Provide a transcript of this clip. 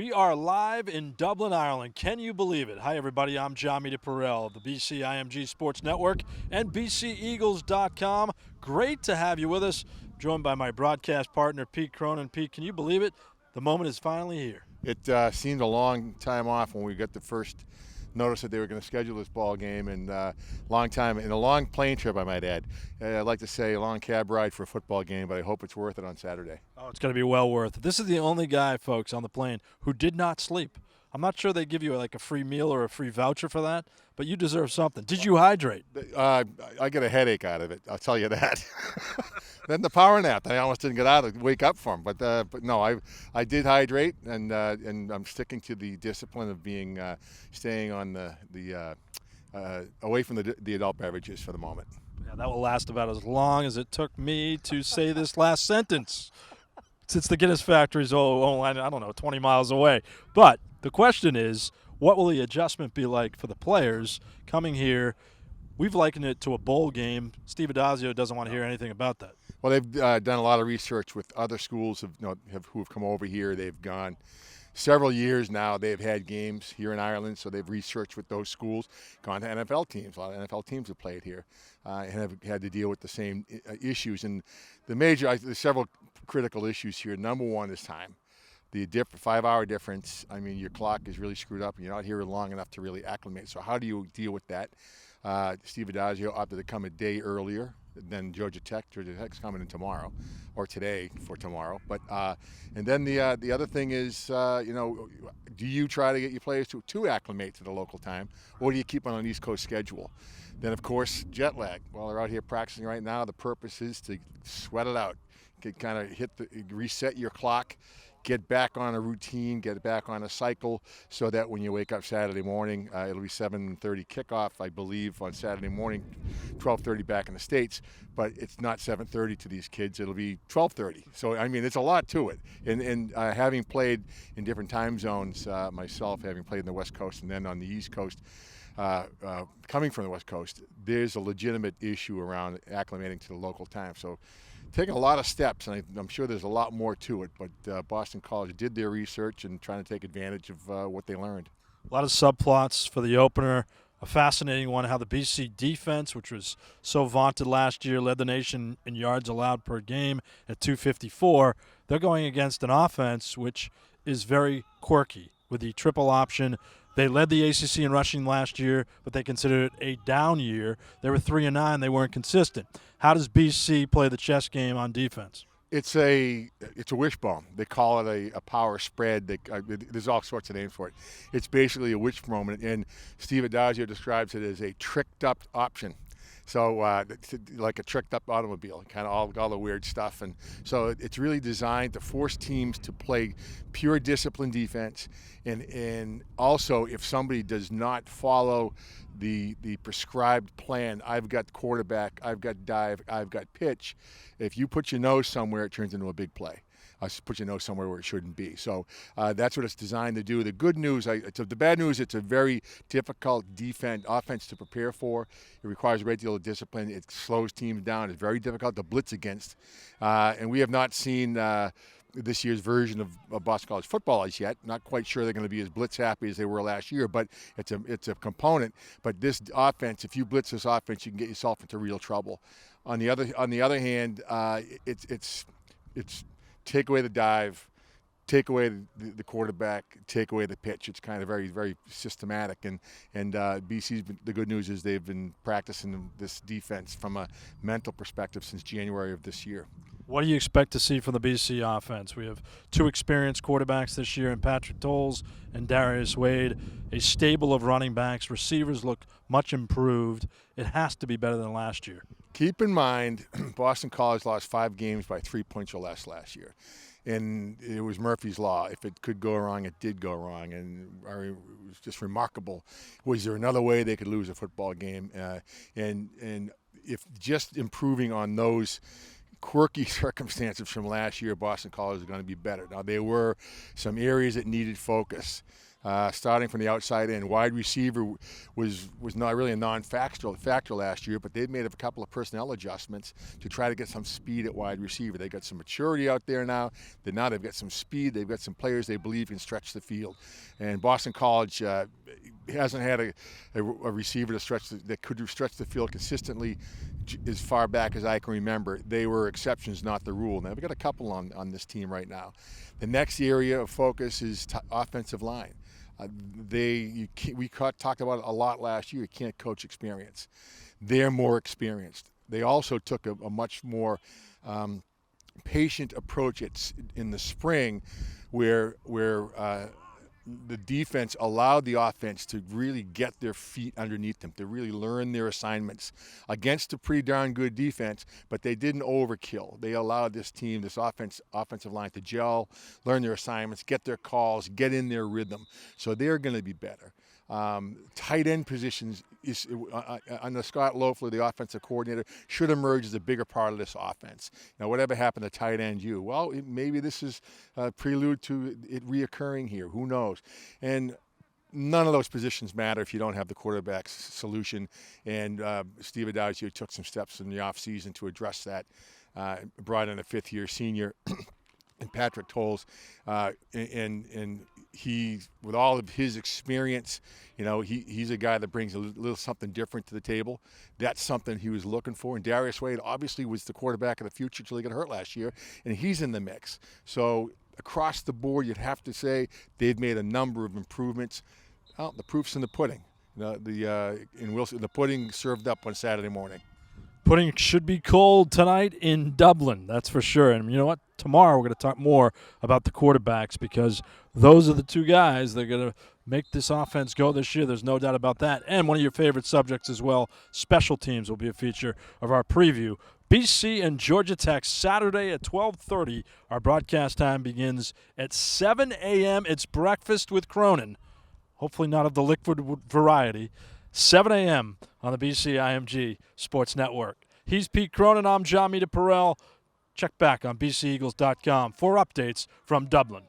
We are live in Dublin, Ireland. Can you believe it? Hi, everybody. I'm Jon Meterparel of the BC IMG Sports Network and BCEagles.com. Great to have you with us. Joined by my broadcast partner, Pete Cronan. Pete, can you believe it? The moment is finally here. It seemed a long time off when we got the first notice that they were going to schedule this ball game, and long time, and a long plane trip, I might add. I'd like to say a long cab ride for a football game, but I hope it's worth it on Saturday. Oh, it's going to be well worth it. This is the only guy, folks, on the plane who did not sleep. I'm not sure they give you like a free meal or a free voucher for that, but you deserve something. Did you hydrate? I get a headache out of it, I'll tell you that. Then the power nap, I almost didn't get out of wake up from. But no, I did hydrate, and I'm sticking to the discipline of staying on the away from the adult beverages for the moment. Yeah, that will last about as long as it took me to say this last sentence. Since the Guinness factory is, I don't know, 20 miles away. But the question is, what will the adjustment be like for the players coming here? We've likened it to a bowl game. Steve Adazio doesn't want to hear anything about that. Well, they've done a lot of research with other schools who have come over here. They've gone several years now. They've had games here in Ireland, so they've researched with those schools, gone to NFL teams. A lot of NFL teams have played here and have had to deal with the same issues. And there's several critical issues here. Number one is time. The 5-hour difference, I mean, your clock is really screwed up, and you're not here long enough to really acclimate. So how do you deal with that? Steve Adazio opted to come a day earlier than Georgia Tech. Georgia Tech's coming in tomorrow, or today for tomorrow. But and then the other thing is, do you try to get your players to acclimate to the local time, or do you keep on an East Coast schedule? Then, of course, jet lag. While they're out here practicing right now, the purpose is to sweat it out, kind of reset your clock, get back on a routine, get back on a cycle, so that when you wake up Saturday morning, it'll be 7:30 kickoff, I believe, on Saturday morning, 12:30 back in the States, but it's not 7:30 to these kids, it'll be 12:30. So, I mean, it's a lot to it. And having played in different time zones, myself, having played in the West Coast and then on the East Coast, coming from the West Coast, there's a legitimate issue around acclimating to the local time. So, taking a lot of steps, and I'm sure there's a lot more to it, but Boston College did their research and trying to take advantage of what they learned. A lot of subplots for the opener. A fascinating one, how the BC defense, which was so vaunted last year, led the nation in yards allowed per game at 254. They're going against an offense which is very quirky with the triple option. They led the ACC in rushing last year, but they considered it a down year. They were 3-9. They weren't consistent. How does BC play the chess game on defense? It's a wishbone. They call it a power spread. There's all sorts of names for it. It's basically a wishbone, and Steve Adazio describes it as a tricked-up option. So like a tricked-up automobile, kind of all the weird stuff. And so it's really designed to force teams to play pure discipline defense. And also, if somebody does not follow the prescribed plan, I've got quarterback, I've got dive, I've got pitch. If you put your nose somewhere, it turns into a big play. Put your nose somewhere where it shouldn't be. So that's what it's designed to do. The good news, the bad news, it's a very difficult offense to prepare for. It requires a great deal of discipline. It slows teams down. It's very difficult to blitz against. And we have not seen this year's version of Boston College football as yet. Not quite sure they're going to be as blitz happy as they were last year, but it's a component. But this offense, if you blitz this offense, you can get yourself into real trouble. On the other hand, it's take away the dive, take away the quarterback, take away the pitch. It's kind of very, very systematic. And BC's the good news is they've been practicing this defense from a mental perspective since January of this year. What do you expect to see from the BC offense? We have two experienced quarterbacks this year in Patrick Doles and Darius Wade, a stable of running backs. Receivers look much improved. It has to be better than last year. Keep in mind, Boston College lost 5 games by 3 points or less last year. And it was Murphy's Law. If it could go wrong, it did go wrong. And it was just remarkable. Was there another way they could lose a football game? And if just improving on those quirky circumstances from last year, Boston College is going to be better. Now, there were some areas that needed focus. starting from the outside in. Wide receiver was not really a non-factor last year, but they've made a couple of personnel adjustments to try to get some speed at wide receiver. They got some maturity out there now. Now they've got some speed. They've got some players they believe can stretch the field. And Boston College hasn't had a receiver that could stretch the field consistently as far back as I can remember. They were exceptions, not the rule. Now we've got a couple on this team right now. The next area of focus is offensive line. We talked about it a lot last year. You can't coach experience. They're more experienced. They also took a much more patient approach in the spring, where the defense allowed the offense to really get their feet underneath them, to really learn their assignments against a pretty darn good defense, but they didn't overkill. They allowed this team, this offensive line, to gel, learn their assignments, get their calls, get in their rhythm. So they're going to be better. Tight end positions under Scott Loeffler, the offensive coordinator, should emerge as a bigger part of this offense. Now, whatever happened to tight end you? Well, maybe this is a prelude to it reoccurring here. Who knows? And none of those positions matter if you don't have the quarterback solution. And Steve Adazio took some steps in the offseason to address that. Brought in a fifth-year senior, and Patrick Tolles, and he, with all of his experience, he's a guy that brings a little something different to the table. That's something he was looking for. And Darius Wade obviously was the quarterback of the future until he got hurt last year, and he's in the mix. So across the board, you'd have to say they've made a number of improvements. Well, the proof's in the pudding. The pudding served up on Saturday morning. Pudding should be cold tonight in Dublin, that's for sure. And you know what? Tomorrow we're going to talk more about the quarterbacks, because those are the two guys that are going to make this offense go this year. There's no doubt about that. And one of your favorite subjects as well, special teams, will be a feature of our preview. BC and Georgia Tech, Saturday at 12:30. Our broadcast time begins at 7 a.m. It's breakfast with Cronan, hopefully not of the liquid variety. 7 a.m. on the BC IMG Sports Network. He's Pete Cronan. I'm Jon Meterparel. Check back on bceagles.com for updates from Dublin.